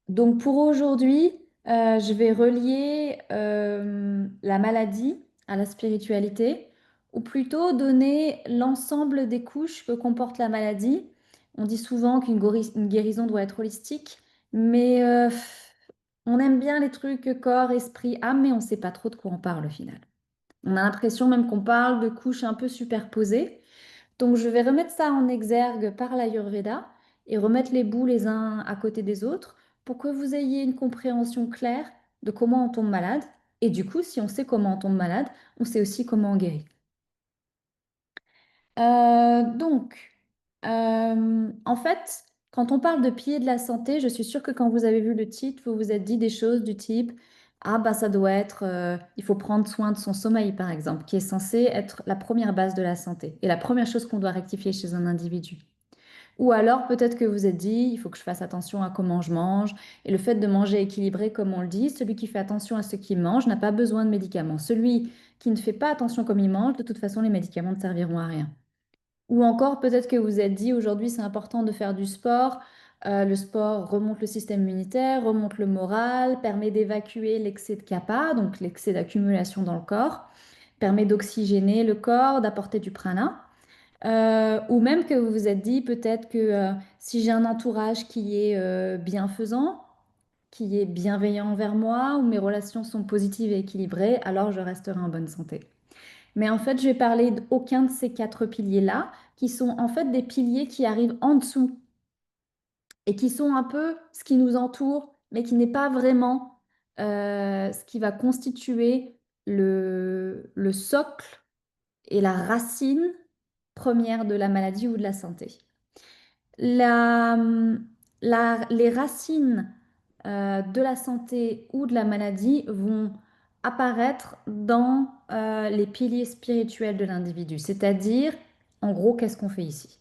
Donc pour aujourd'hui, je vais relier la maladie à la spiritualité, ou plutôt donner l'ensemble des couches que comporte la maladie. On dit souvent une guérison doit être holistique, mais on aime bien les trucs corps, esprit, âme, mais on ne sait pas trop de quoi on parle au final. On a l'impression même qu'on parle de couches un peu superposées. Donc, je vais remettre ça en exergue par l'Ayurveda et remettre les bouts les uns à côté des autres pour que vous ayez une compréhension claire de comment on tombe malade. Et du coup, si on sait comment on tombe malade, on sait aussi comment on guérit. Donc, en fait, quand on parle de piliers de la santé, je suis sûre que quand vous avez vu le titre, vous vous êtes dit des choses du type, ah bah ça doit être, il faut prendre soin de son sommeil par exemple, qui est censé être la première base de la santé et la première chose qu'on doit rectifier chez un individu. Ou alors peut-être que vous vous êtes dit, il faut que je fasse attention à comment je mange. Et le fait de manger équilibré, comme on le dit, celui qui fait attention à ce qu'il mange n'a pas besoin de médicaments. Celui qui ne fait pas attention comme il mange, de toute façon, les médicaments ne serviront à rien. Ou encore peut-être que vous vous êtes dit, aujourd'hui, c'est important de faire du sport. Le sport remonte le système immunitaire, remonte le moral, permet d'évacuer l'excès de kappa, donc l'excès d'accumulation dans le corps, permet d'oxygéner le corps, d'apporter du prana. Ou même que vous vous êtes dit peut-être que si j'ai un entourage qui est bienfaisant, qui est bienveillant envers moi, où mes relations sont positives et équilibrées, alors je resterai en bonne santé. Mais en fait, je vais parler d'aucun de ces quatre piliers-là, qui sont en fait des piliers qui arrivent en dessous et qui sont un peu ce qui nous entoure, mais qui n'est pas vraiment ce qui va constituer le socle et la racine première de la maladie ou de la santé. La- les racines de la santé ou de la maladie vont apparaître dans les piliers spirituels de l'individu. C'est-à-dire, en gros, qu'est-ce qu'on fait ici?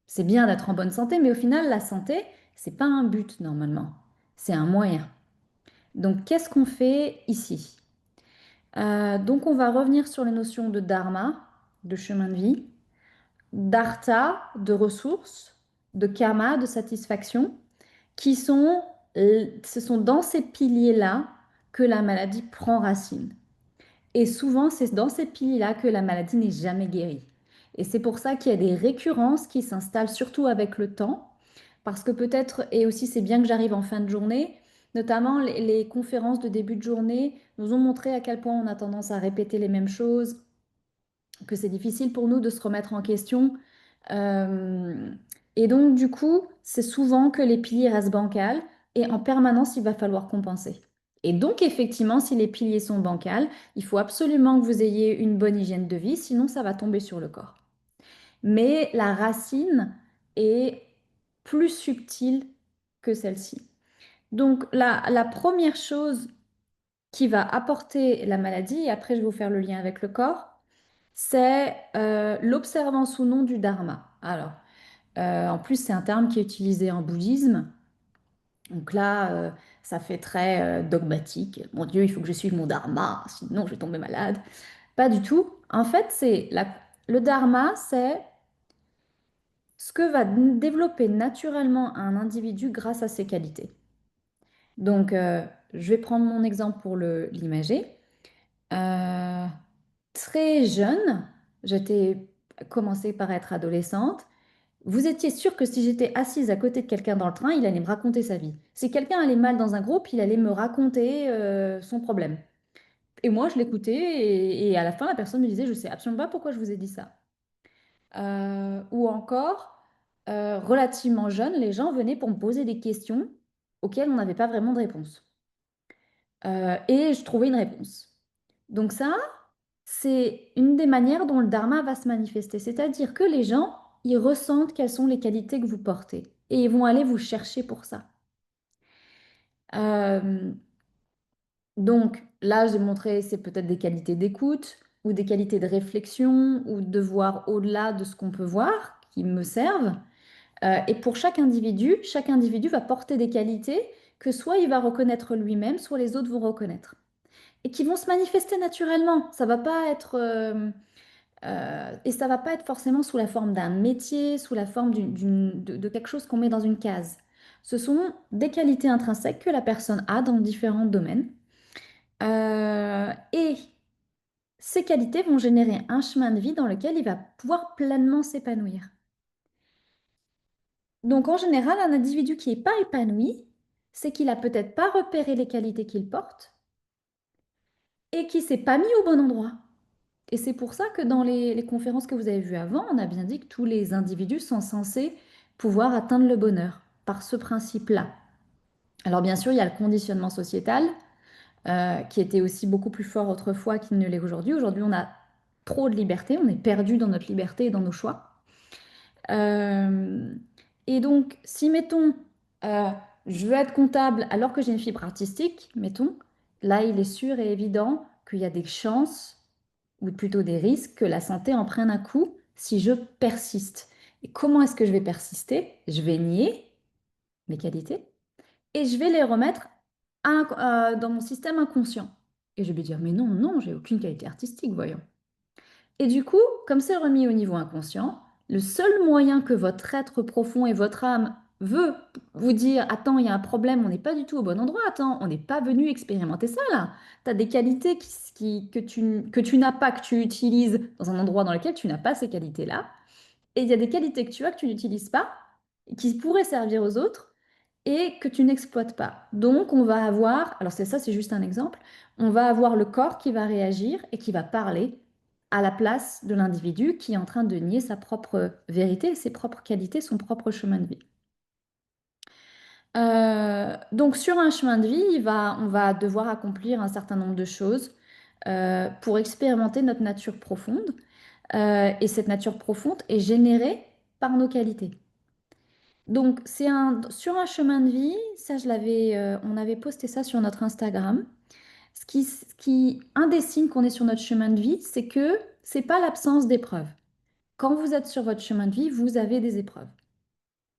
C'est bien d'être en bonne santé, mais au final, la santé, c'est pas un but normalement, c'est un moyen. Donc, qu'est-ce qu'on fait ici? Donc, on va revenir sur les notions de dharma, de chemin de vie, d'artha, de ressources, de karma, de satisfaction, qui sont, ce sont dans ces piliers-là que la maladie prend racine. Et souvent, c'est dans ces piliers-là que la maladie n'est jamais guérie. Et c'est pour ça qu'il y a des récurrences qui s'installent surtout avec le temps, parce que peut-être, et aussi c'est bien que j'arrive en fin de journée, notamment les conférences de début de journée nous ont montré à quel point on a tendance à répéter les mêmes choses, que c'est difficile pour nous de se remettre en question. Euh, et donc, du coup, c'est souvent que les piliers restent bancals et en permanence, il va falloir compenser. Et donc, effectivement, si les piliers sont bancals, il faut absolument que vous ayez une bonne hygiène de vie, sinon ça va tomber sur le corps. Mais la racine est plus subtile que celle-ci. Donc, la première chose qui va apporter la maladie, et après je vais vous faire le lien avec le corps, c'est l'observance ou non du dharma. Alors, en plus, c'est un terme qui est utilisé en bouddhisme. Donc là, ça fait très dogmatique. Mon Dieu, il faut que je suive mon dharma, sinon je vais tomber malade. Pas du tout. En fait, le dharma, c'est ce que va développer naturellement un individu grâce à ses qualités. Donc, je vais prendre mon exemple pour l'imager. Euh, Très jeune, j'étais commencé par être adolescente. Vous étiez sûr que si j'étais assise à côté de quelqu'un dans le train, il allait me raconter sa vie. Si quelqu'un allait mal dans un groupe, il allait me raconter son problème. Et moi, je l'écoutais et à la fin, la personne me disait, je sais absolument pas pourquoi je vous ai dit ça. Ou encore, relativement jeune, les gens venaient pour me poser des questions auxquelles on n'avait pas vraiment de réponse. Et je trouvais une réponse. Donc ça, c'est une des manières dont le dharma va se manifester. C'est-à-dire que les gens, ils ressentent quelles sont les qualités que vous portez. Et ils vont aller vous chercher pour ça. Euh, donc là, j'ai montré, c'est peut-être des qualités d'écoute ou des qualités de réflexion ou de voir au-delà de ce qu'on peut voir qui me servent. Et pour chaque individu va porter des qualités que soit il va reconnaître lui-même, soit les autres vont reconnaître. Et qui vont se manifester naturellement. Ça va pas être, et ça va pas être forcément sous la forme d'un métier, sous la forme de quelque chose qu'on met dans une case. Ce sont des qualités intrinsèques que la personne a dans différents domaines. Et ces qualités vont générer un chemin de vie dans lequel il va pouvoir pleinement s'épanouir. Donc en général, un individu qui n'est pas épanoui, c'est qu'il a peut-être pas repéré les qualités qu'il porte et qui s'est pas mis au bon endroit. Et c'est pour ça que dans les conférences que vous avez vues avant, on a bien dit que tous les individus sont censés pouvoir atteindre le bonheur par ce principe-là. Alors bien sûr, il y a le conditionnement sociétal qui était aussi beaucoup plus fort autrefois qu'il ne l'est aujourd'hui. Aujourd'hui, on a trop de liberté, on est perdu dans notre liberté et dans nos choix. Euh, et donc, si mettons, euh, je veux être comptable alors que j'ai une fibre artistique, mettons, là, il est sûr et évident qu'il y a des chances, ou plutôt des risques, que la santé en prenne un coup si je persiste. Et comment est-ce que je vais persister? Je vais nier mes qualités et je vais les remettre dans mon système inconscient. Et je vais dire, mais non, non, j'ai aucune qualité artistique, voyons. Et du coup, comme c'est remis au niveau inconscient, le seul moyen que votre être profond et votre âme veut vous dire, attends, il y a un problème, on n'est pas du tout au bon endroit, attends, on n'est pas venu expérimenter ça là. Tu as des qualités que tu n'as pas, que tu utilises dans un endroit dans lequel tu n'as pas ces qualités-là. Et il y a des qualités que tu as que tu n'utilises pas, qui pourraient servir aux autres et que tu n'exploites pas. Donc, on va avoir, alors c'est ça, c'est juste un exemple, on va avoir le corps qui va réagir et qui va parler à la place de l'individu qui est en train de nier sa propre vérité, ses propres qualités, son propre chemin de vie. Donc, sur un chemin de vie, on va devoir accomplir un certain nombre de choses pour expérimenter notre nature profonde. Et cette nature profonde est générée par nos qualités. Donc, sur un chemin de vie, ça, on avait posté ça sur notre Instagram. Un des signes qu'on est sur notre chemin de vie, c'est que c'est pas l'absence d'épreuves. Quand vous êtes sur votre chemin de vie, vous avez des épreuves.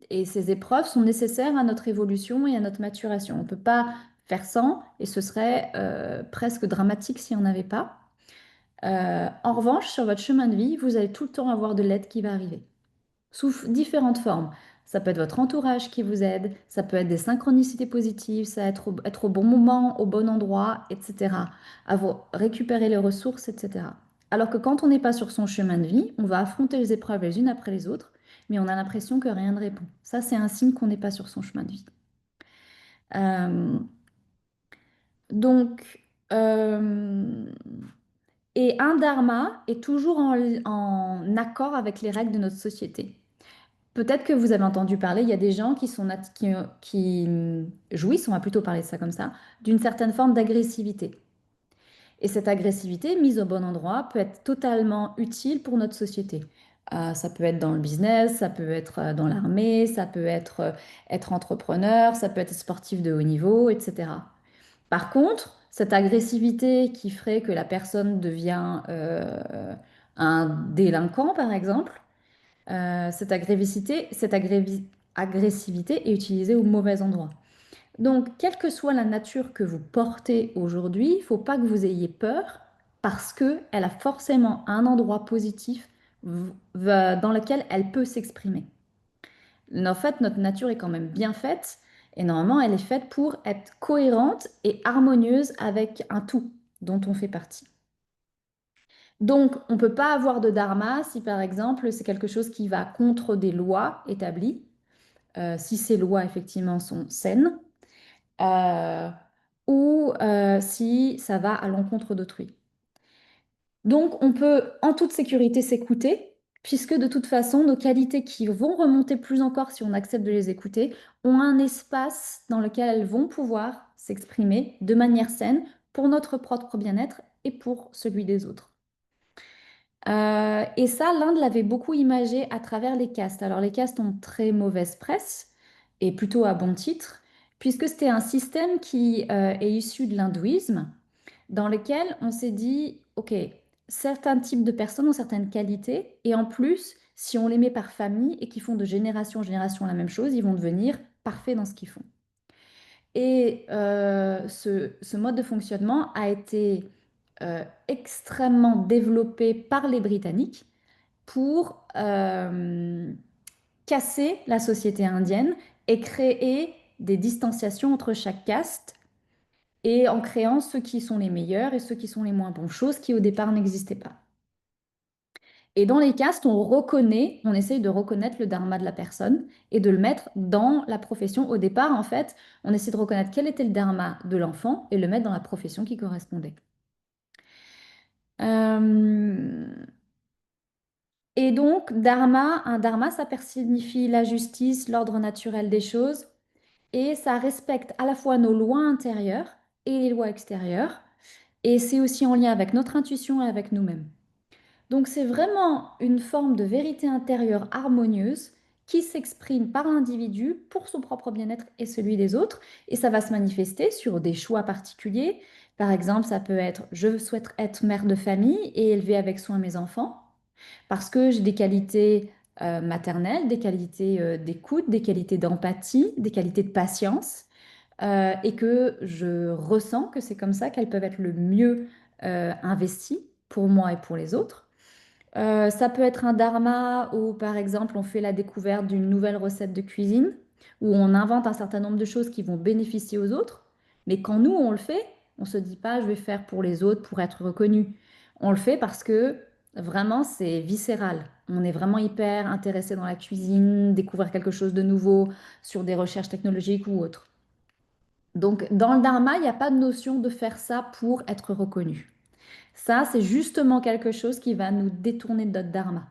Et ces épreuves sont nécessaires à notre évolution et à notre maturation. On ne peut pas faire sans, et ce serait presque dramatique s'il n'y en avait pas. En revanche, sur votre chemin de vie, vous allez tout le temps avoir de l'aide qui va arriver sous différentes formes. Ça peut être votre entourage qui vous aide, ça peut être des synchronicités positives, ça peut être au bon moment, au bon endroit, etc. Récupérer les ressources, etc. Alors que quand on n'est pas sur son chemin de vie, on va affronter les épreuves les unes après les autres, mais on a l'impression que rien ne répond. Ça, c'est un signe qu'on n'est pas sur son chemin de vie. Euh, donc, euh, et un dharma est toujours en accord avec les règles de notre société. Peut-être que vous avez entendu parler, il y a des gens qui jouissent, on va plutôt parler de ça comme ça, d'une certaine forme d'agressivité. Et cette agressivité, mise au bon endroit, peut être totalement utile pour notre société. Ça peut être dans le business, ça peut être dans l'armée, ça peut être entrepreneur, ça peut être sportif de haut niveau, etc. Par contre, cette agressivité qui ferait que la personne devient un délinquant, par exemple, agressivité est utilisée au mauvais endroit. Donc, quelle que soit la nature que vous portez aujourd'hui, il ne faut pas que vous ayez peur parce qu'elle a forcément un endroit positif dans lequel elle peut s'exprimer. En fait, notre nature est quand même bien faite et normalement, elle est faite pour être cohérente et harmonieuse avec un tout dont on fait partie. Donc, on ne peut pas avoir de dharma si, par exemple, c'est quelque chose qui va contre des lois établies, si ces lois, effectivement, sont saines, euh, ou si ça va à l'encontre d'autrui. Donc, on peut en toute sécurité s'écouter, puisque de toute façon, nos qualités qui vont remonter plus encore si on accepte de les écouter, ont un espace dans lequel elles vont pouvoir s'exprimer de manière saine pour notre propre bien-être et pour celui des autres. Et ça, l'Inde l'avait beaucoup imagé à travers les castes. Alors les castes ont très mauvaise presse, et plutôt à bon titre, puisque c'était un système qui est issu de l'hindouisme, dans lequel on s'est dit, OK, certains types de personnes ont certaines qualités, et en plus, si on les met par famille et qu'ils font de génération en génération la même chose, ils vont devenir parfaits dans ce qu'ils font. Et ce mode de fonctionnement a été extrêmement développé par les Britanniques pour casser la société indienne et créer des distanciations entre chaque caste et en créant ceux qui sont les meilleurs et ceux qui sont les moins bons, chose qui au départ n'existait pas. Et dans les castes, on reconnaît, on essaye de reconnaître le dharma de la personne et de le mettre dans la profession. Au départ, en fait, on essaie de reconnaître quel était le dharma de l'enfant et le mettre dans la profession qui correspondait. Euh, Et donc, dharma, un dharma, ça signifie la justice, l'ordre naturel des choses, et ça respecte à la fois nos lois intérieures et les lois extérieures, et c'est aussi en lien avec notre intuition et avec nous-mêmes. Donc, c'est vraiment une forme de vérité intérieure harmonieuse qui s'exprime par l'individu pour son propre bien-être et celui des autres, et ça va se manifester sur des choix particuliers. Par exemple, ça peut être, je souhaite être mère de famille et élever avec soin mes enfants parce que j'ai des qualités maternelles, des qualités d'écoute, des qualités d'empathie, des qualités de patience, et que je ressens que c'est comme ça qu'elles peuvent être le mieux investies pour moi et pour les autres. Ça peut être un dharma où, par exemple, on fait la découverte d'une nouvelle recette de cuisine, où on invente un certain nombre de choses qui vont bénéficier aux autres. Mais quand nous, on le fait, on ne se dit pas, je vais faire pour les autres, pour être reconnu. On le fait parce que vraiment, c'est viscéral. On est vraiment hyper intéressé dans la cuisine, découvrir quelque chose de nouveau sur des recherches technologiques ou autres. Donc, dans le dharma, il n'y a pas de notion de faire ça pour être reconnu. Ça, c'est justement quelque chose qui va nous détourner de notre dharma.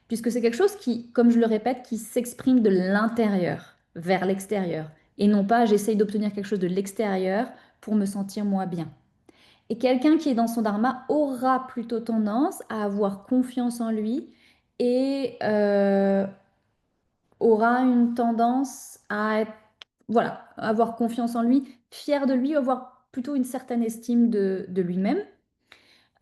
Puisque c'est quelque chose qui, comme je le répète, qui s'exprime de l'intérieur vers l'extérieur. Et non pas j'essaye d'obtenir quelque chose de l'extérieur pour me sentir moi bien. Et quelqu'un qui est dans son dharma aura plutôt tendance à avoir confiance en lui et aura une tendance à être, voilà, avoir confiance en lui, fier de lui, avoir plutôt une certaine estime de lui-même.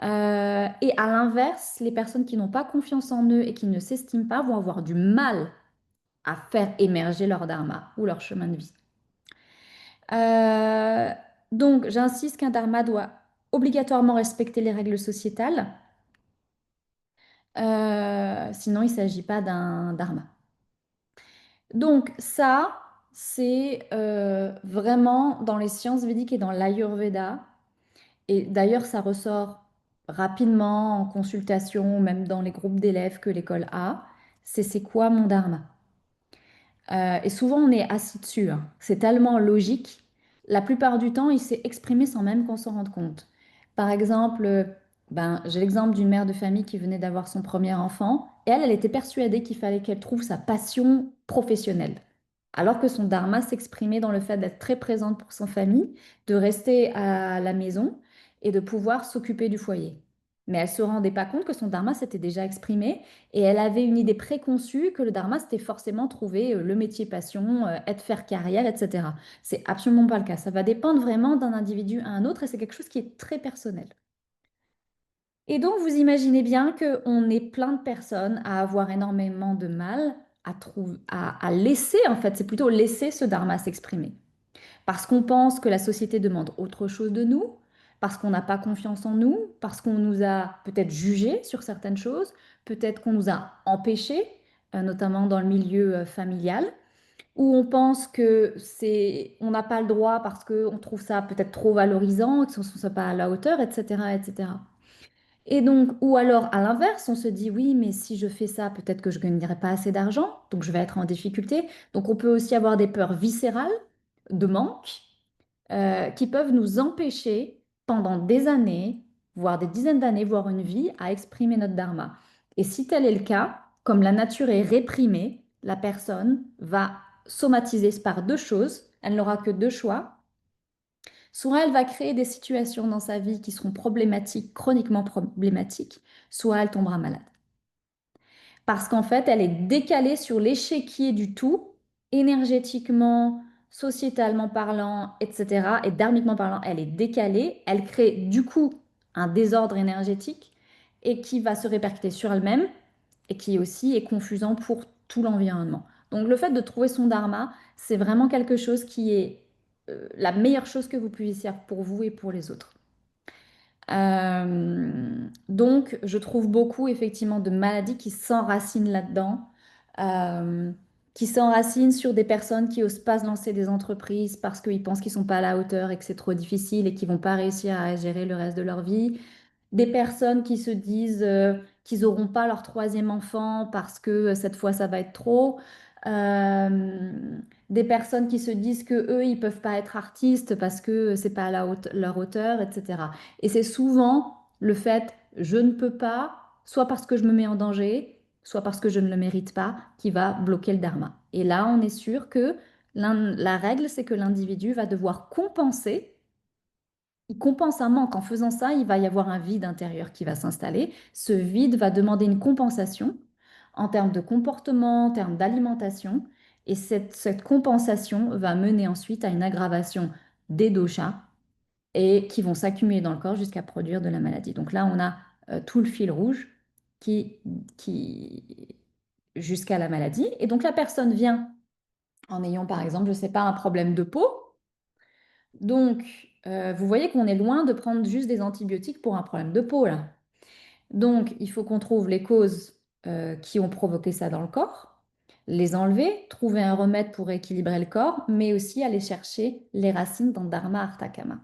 Et à l'inverse, les personnes qui n'ont pas confiance en eux et qui ne s'estiment pas vont avoir du mal à faire émerger leur dharma ou leur chemin de vie. Euh, donc, j'insiste qu'un dharma doit obligatoirement respecter les règles sociétales, sinon il ne s'agit pas d'un dharma. Donc ça, c'est vraiment dans les sciences védiques et dans l'Ayurveda. Et d'ailleurs, ça ressort rapidement en consultation, même dans les groupes d'élèves que l'école a. C'est quoi mon dharma? Et souvent, on est assis dessus, hein. C'est tellement logique. La plupart du temps, il s'est exprimé sans même qu'on s'en rende compte. Par exemple, j'ai l'exemple d'une mère de famille qui venait d'avoir son premier enfant. Et elle était persuadée qu'il fallait qu'elle trouve sa passion professionnelle. Alors que son dharma s'exprimait dans le fait d'être très présente pour son famille, de rester à la maison et de pouvoir s'occuper du foyer. Mais elle ne se rendait pas compte que son dharma s'était déjà exprimé et elle avait une idée préconçue que le dharma, c'était forcément trouver le métier passion, être faire carrière, etc. C'est absolument pas le cas. Ça va dépendre vraiment d'un individu à un autre et c'est quelque chose qui est très personnel. Et donc, vous imaginez bien qu'on est plein de personnes à avoir énormément de mal à laisser, en fait, c'est plutôt laisser ce dharma s'exprimer. Parce qu'on pense que la société demande autre chose de nous, parce qu'on n'a pas confiance en nous, parce qu'on nous a peut-être jugés sur certaines choses, peut-être qu'on nous a empêchés, notamment dans le milieu familial, où on pense que on n'a pas le droit parce qu'on trouve ça peut-être trop valorisant, que ce ne soit pas à la hauteur, etc., etc. Et donc, ou alors à l'inverse, on se dit oui, mais si je fais ça, peut-être que je ne gagnerai pas assez d'argent, donc je vais être en difficulté. Donc on peut aussi avoir des peurs viscérales de manque qui peuvent nous empêcher pendant des années, voire des dizaines d'années, voire une vie, à exprimer notre dharma. Et si tel est le cas, comme la nature est réprimée, la personne va somatiser par deux choses. Elle n'aura que deux choix. Soit elle va créer des situations dans sa vie qui seront problématiques, chroniquement problématiques, soit elle tombera malade. Parce qu'en fait, elle est décalée sur l'échiquier du tout, énergétiquement, sociétalement parlant, etc. Et dharmiquement parlant, elle est décalée. Elle crée du coup un désordre énergétique et qui va se répercuter sur elle-même et qui aussi est confusant pour tout l'environnement. Donc le fait de trouver son dharma, c'est vraiment quelque chose qui est la meilleure chose que vous puissiez faire pour vous et pour les autres. Donc, je trouve beaucoup effectivement de maladies qui s'enracinent là-dedans. Euh, qui s'enracinent sur des personnes qui osent pas se lancer des entreprises parce qu'ils pensent qu'ils sont pas à la hauteur et que c'est trop difficile et qu'ils vont pas réussir à gérer le reste de leur vie. Des personnes qui se disent qu'ils n'auront pas leur troisième enfant parce que cette fois ça va être trop. Euh, des personnes qui se disent que eux ils peuvent pas être artistes parce que c'est pas à leur hauteur, etc. Et c'est souvent le fait je ne peux pas, soit parce que je me mets en danger, soit parce que je ne le mérite pas, qui va bloquer le dharma. Et là, on est sûr que la règle, c'est que l'individu va devoir compenser. Il compense un manque. En faisant ça, il va y avoir un vide intérieur qui va s'installer. Ce vide va demander une compensation en termes de comportement, en termes d'alimentation. Et cette compensation va mener ensuite à une aggravation des doshas et qui vont s'accumuler dans le corps jusqu'à produire de la maladie. Donc là, on a tout le fil rouge qui, qui jusqu'à la maladie. Et donc la personne vient en ayant, par exemple, je ne sais pas, un problème de peau. Donc, vous voyez qu'on est loin de prendre juste des antibiotiques pour un problème de peau, là. Donc, il faut qu'on trouve les causes qui ont provoqué ça dans le corps, les enlever, trouver un remède pour équilibrer le corps, mais aussi aller chercher les racines dans Dharma Arta Kama.